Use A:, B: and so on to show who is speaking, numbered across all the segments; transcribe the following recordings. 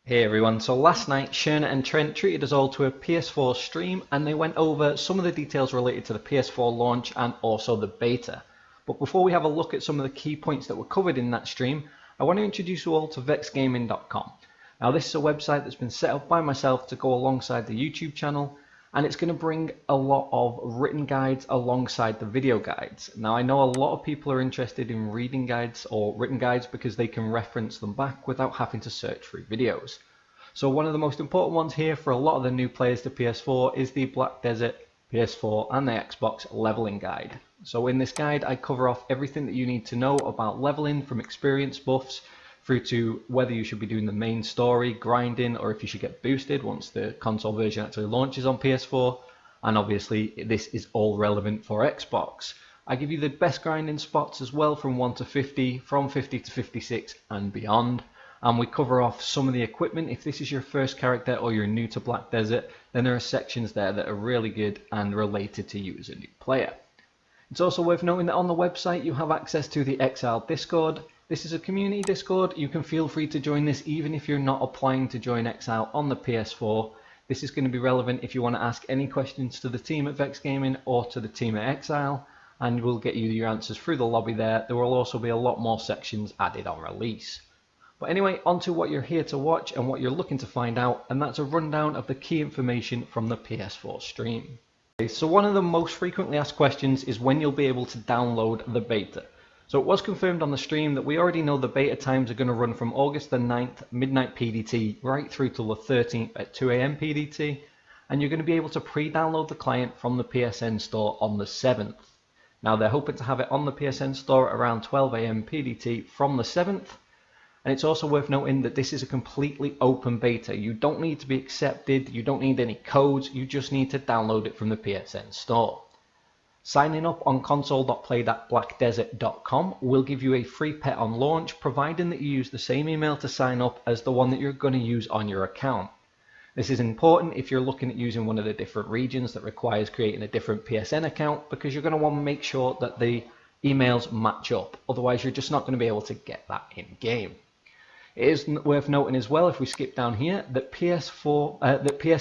A: Hey everyone, so last night Shirna and Trent treated us all to a PS4 stream and they went over some of the details related to the PS4 launch and also the beta. But before we have a look at some of the key points that were covered in that stream, I want to introduce you all to vexgaming.com. Now this is a website that's been set up by myself to go alongside the YouTube channel, and it's going to bring a lot of written guides alongside the video guides. Now I know a lot of people are interested in reading guides or written guides because they can reference them back without having to search through videos. So one of the most important ones here for a lot of the new players to PS4 is the Black Desert, PS4 and the Xbox leveling guide. So in this guide I cover off everything that you need to know about leveling, from experience buffs through to whether you should be doing the main story, grinding, or if you should get boosted once the console version actually launches on PS4. And obviously this is all relevant for Xbox. I give you the best grinding spots as well, from 1 to 50, from 50 to 56 and beyond. And we cover off some of the equipment. If this is your first character or you're new to Black Desert, then there are sections there that are really good and related to you as a new player. It's also worth noting that on the website you have access to the Exile Discord. This is a community Discord. You can feel free to join this even if you're not applying to join Exile on the PS4. This is going to be relevant if you want to ask any questions to the team at Vex Gaming or to the team at Exile, and we'll get you your answers through the lobby there. There will also be a lot more sections added on release. But anyway, on to what you're here to watch and what you're looking to find out, and that's a rundown of the key information from the PS4 stream. Okay, so one of the most frequently asked questions is when you'll be able to download the beta. So it was confirmed on the stream that we already know the beta times are going to run from August the 9th, midnight PDT, right through till the 13th at 2 AM PDT, and you're going to be able to pre-download the client from the PSN store on the 7th. Now they're hoping to have it on the PSN store around 12 AM PDT from the 7th. And it's also worth noting that this is a completely open beta. You don't need to be accepted, you don't need any codes, you just need to download it from the PSN store. Signing up on console.play.blackdesert.com will give you a free pet on launch, providing that you use the same email to sign up as the one that you're going to use on your account. This is important if you're looking at using one of the different regions that requires creating a different PSN account, because you're going to want to make sure that the emails match up. Otherwise you're just not going to be able to get that in game. It is worth noting as well, if we skip down here, that PS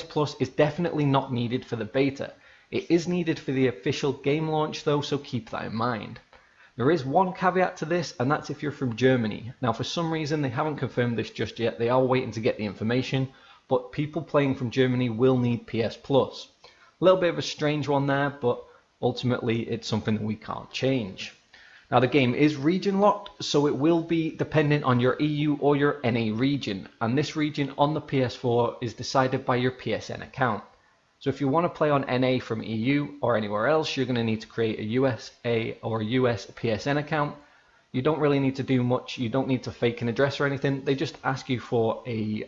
A: Plus is definitely not needed for the beta. It is needed for the official game launch though, so keep that in mind. There is one caveat to this, and that's if you're from Germany. Now for some reason they haven't confirmed this just yet, they are waiting to get the information, but people playing from Germany will need PS Plus. A little bit of a strange one there, but ultimately it's something that we can't change. Now the game is region locked, so it will be dependent on your EU or your NA region, and this region on the PS4 is decided by your PSN account. So if you want to play on NA from EU or anywhere else, you're going to need to create a USA or US PSN account. You don't really need to do much, you don't need to fake an address or anything. They just ask you for a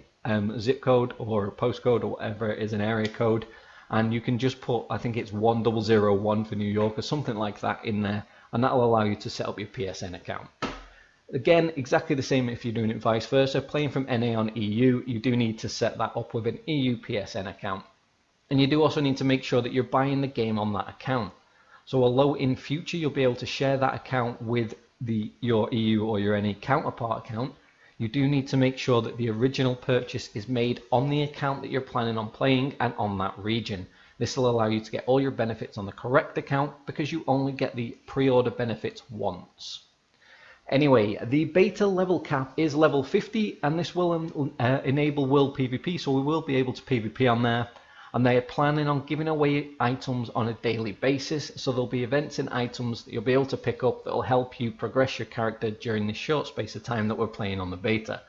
A: zip code or a postcode or whatever it is, an area code, and you can just put, I think it's 1001 for New York or something like that in there, and that will allow you to set up your PSN account. Again, exactly the same if you're doing it vice versa. Playing from NA on EU, you do need to set that up with an EU PSN account. And you do also need to make sure that you're buying the game on that account. So although in future you'll be able to share that account with your EU or your NA counterpart account, you do need to make sure that the original purchase is made on the account that you're planning on playing and on that region. This will allow you to get all your benefits on the correct account, because you only get the pre-order benefits once. Anyway, the beta level cap is level 50, and this will enable World PvP, so we will be able to PvP on there. And they are planning on giving away items on a daily basis, so there'll be events and items that you'll be able to pick up that will help you progress your character during this short space of time that we're playing on the beta.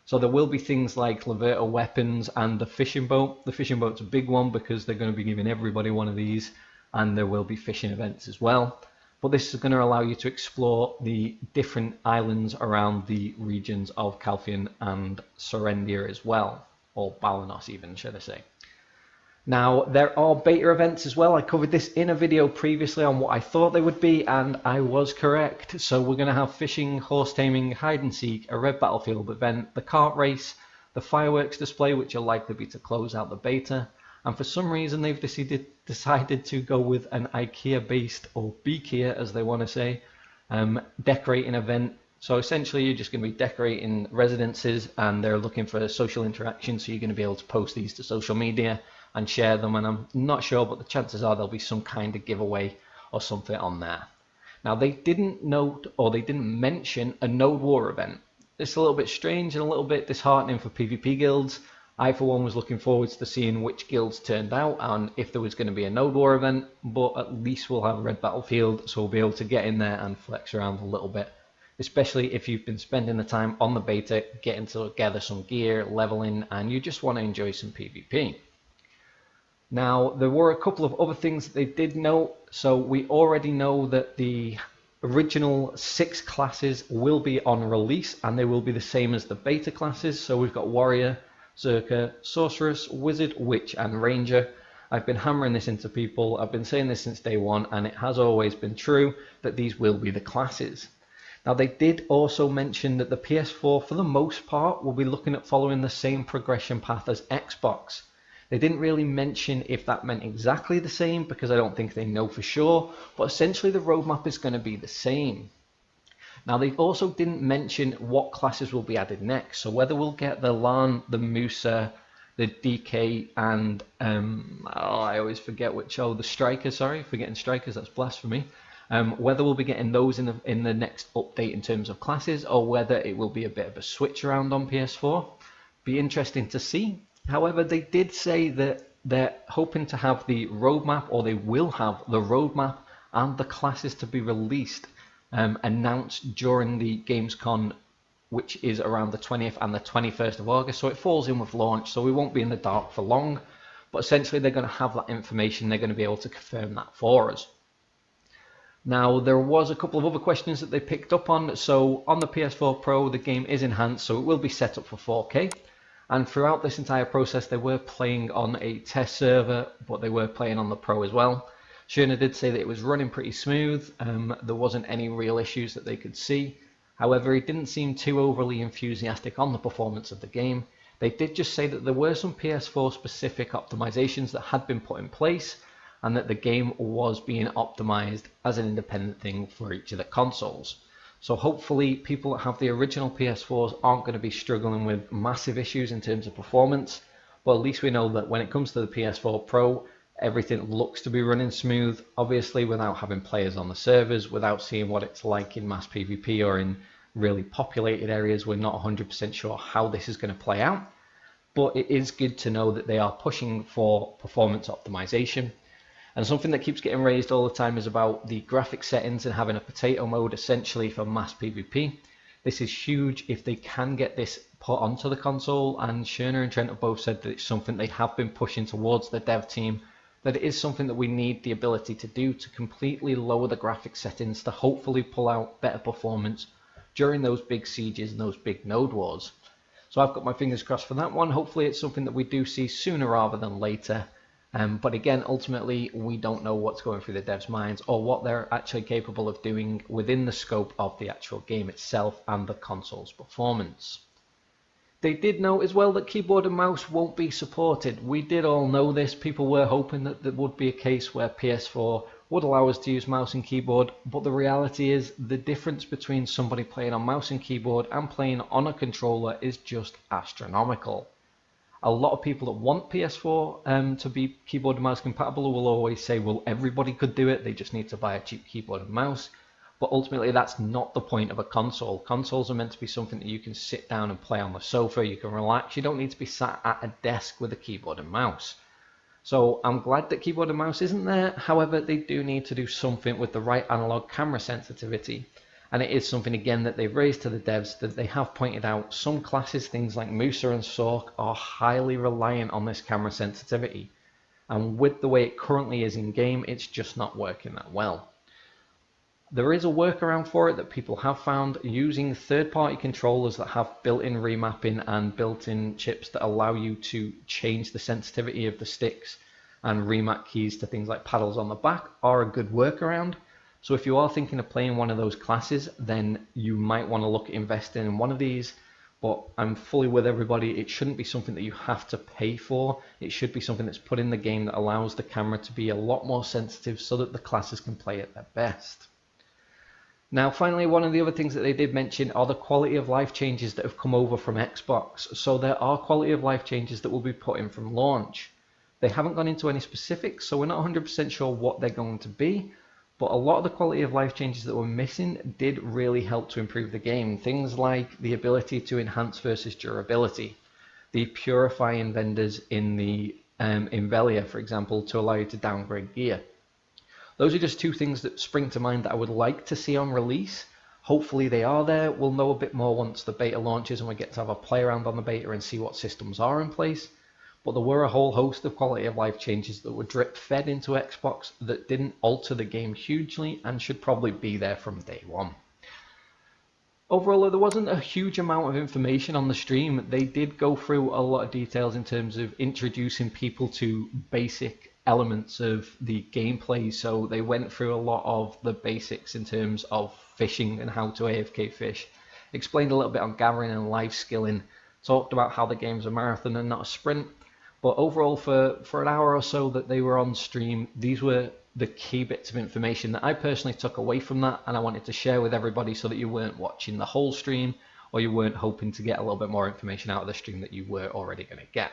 A: So there will be things like Laverta weapons and the fishing boat. The fishing boat's a big one because they're going to be giving everybody one of these, and there will be fishing events as well. But this is going to allow you to explore the different islands around the regions of Calfian and Serendia as well, or Balanos even, should I say. Now there are beta events as well. I covered this in a video previously on what I thought they would be, and I was correct. So we're going to have fishing, horse taming, hide and seek, a red battlefield event, the kart race, the fireworks display, which are likely to be to close out the beta, and for some reason they've decided to go with an IKEA based, or BKEA as they want to say, decorating event So essentially you're just going to be decorating residences and they're looking for social interaction, so you're going to be able to post these to social media and share them, and I'm not sure, but the chances are there'll be some kind of giveaway or something on there. Now they didn't note, or they didn't mention, a Node War event. It's a little bit strange and a little bit disheartening for PvP guilds. I for one was looking forward to seeing which guilds turned out and if there was going to be a Node War event, but at least we'll have a red battlefield, so we'll be able to get in there and flex around a little bit, especially if you've been spending the time on the beta getting to gather some gear, leveling, and you just want to enjoy some PvP. Now, there were a couple of other things that they did note. So we already know that the original 6 classes will be on release and they will be the same as the beta classes. So we've got Warrior, Zerker, Sorceress, Wizard, Witch, and Ranger. I've been hammering this into people. I've been saying this since day one, and it has always been true that these will be the classes. Now, they did also mention that the PS4, for the most part, will be looking at following the same progression path as Xbox. They didn't really mention if that meant exactly the same, because I don't think they know for sure, but essentially the roadmap is going to be the same. Now, they also didn't mention what classes will be added next, so whether we'll get the Lan, the Musa, the DK, and I always forget which, the Strikers, sorry, forgetting Strikers, that's blasphemy. Whether we'll be getting those in the next update in terms of classes, or whether it will be a bit of a switch around on PS4. Be interesting to see. However, they did say that they're hoping to have the roadmap, or they will have the roadmap and the classes to be released announced during the Gamescom, which is around the 20th and the 21st of August. So it falls in with launch, so we won't be in the dark for long. But essentially, they're going to have that information. They're going to be able to confirm that for us. Now, there was a couple of other questions that they picked up on. So on the PS4 Pro, the game is enhanced, so it will be set up for 4K. And throughout this entire process, they were playing on a test server, but they were playing on the Pro as well. Shirna did say that it was running pretty smooth. There wasn't any real issues that they could see. However, he didn't seem too overly enthusiastic on the performance of the game. They did just say that there were some PS4 specific optimizations that had been put in place, and that the game was being optimized as an independent thing for each of the consoles. So hopefully people that have the original PS4s aren't going to be struggling with massive issues in terms of performance, but at least we know that when it comes to the PS4 Pro, everything looks to be running smooth, obviously without having players on the servers, without seeing what it's like in mass PvP or in really populated areas. We're not 100% sure how this is going to play out, but it is good to know that they are pushing for performance optimization. And something that keeps getting raised all the time is about the graphic settings and having a potato mode essentially for mass PvP. This is huge if they can get this put onto the console, and Shirna and Trent have both said that it's something they have been pushing towards the dev team, that it is something that we need the ability to do, to completely lower the graphic settings to hopefully pull out better performance during those big sieges and those big node wars. So I've got my fingers crossed for that one. Hopefully it's something that we do see sooner rather than later. But again, ultimately, we don't know what's going through the devs' minds or what they're actually capable of doing within the scope of the actual game itself and the console's performance. They did note as well that keyboard and mouse won't be supported. We did all know this. People were hoping that there would be a case where PS4 would allow us to use mouse and keyboard, but the reality is the difference between somebody playing on mouse and keyboard and playing on a controller is just astronomical. A lot of people that want PS4 to be keyboard and mouse compatible will always say, well, everybody could do it, they just need to buy a cheap keyboard and mouse. But ultimately, that's not the point of a console. Consoles are meant to be something that you can sit down and play on the sofa, you can relax, you don't need to be sat at a desk with a keyboard and mouse. So I'm glad that keyboard and mouse isn't there. However, they do need to do something with the right analog camera sensitivity. And it is something, again, that they've raised to the devs, that they have pointed out some classes, things like Musa and Sork, are highly reliant on this camera sensitivity. And with the way it currently is in game, it's just not working that well. There is a workaround for it that people have found using third-party controllers that have built-in remapping and built-in chips that allow you to change the sensitivity of the sticks, and remap keys to things like paddles on the back are a good workaround. So if you are thinking of playing one of those classes, then you might want to look at investing in one of these. But I'm fully with everybody, it shouldn't be something that you have to pay for. It should be something that's put in the game that allows the camera to be a lot more sensitive so that the classes can play at their best. Now, finally, one of the other things that they did mention are the quality of life changes that have come over from Xbox. So there are quality of life changes that will be put in from launch. They haven't gone into any specifics, so we're not 100% sure what they're going to be, but a lot of the quality of life changes that were missing did really help to improve the game. Things like the ability to enhance versus durability, the purifying vendors in the Invelia, for example, to allow you to downgrade gear. Those are just two things that spring to mind that I would like to see on release. Hopefully they are there. We'll know a bit more once the beta launches and we get to have a play around on the beta and see what systems are in place. But there were a whole host of quality of life changes that were drip fed into Xbox that didn't alter the game hugely and should probably be there from day one. Overall, there wasn't a huge amount of information on the stream. They did go through a lot of details in terms of introducing people to basic elements of the gameplay. So they went through a lot of the basics in terms of fishing and how to AFK fish, explained a little bit on gathering and life skilling, talked about how the game's a marathon and not a sprint. But overall, for an hour or so that they were on stream, these were the key bits of information that I personally took away from that, and I wanted to share with everybody so that you weren't watching the whole stream or you weren't hoping to get a little bit more information out of the stream that you were already going to get.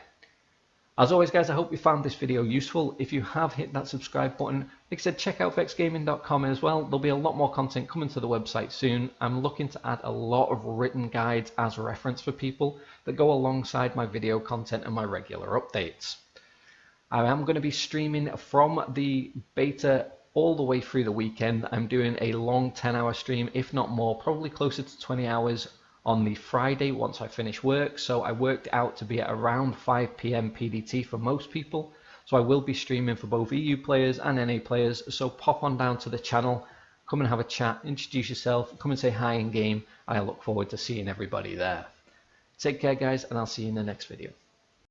A: As always, guys, I hope you found this video useful. If you have, hit that subscribe button. Like I said, check out vexgaming.com as well. There'll be a lot more content coming to the website soon. I'm looking to add a lot of written guides as reference for people that go alongside my video content and my regular updates. I am going to be streaming from the beta all the way through the weekend. I'm doing a long 10-hour stream, if not more, probably closer to 20 hours on the Friday once I finish work. So I worked out to be at around 5 PM PDT for most people. So I will be streaming for both EU players and NA players. So pop on down to the channel, come and have a chat, introduce yourself, come and say hi in game. I look forward to seeing everybody there. Take care, guys, and I'll see you in the next video.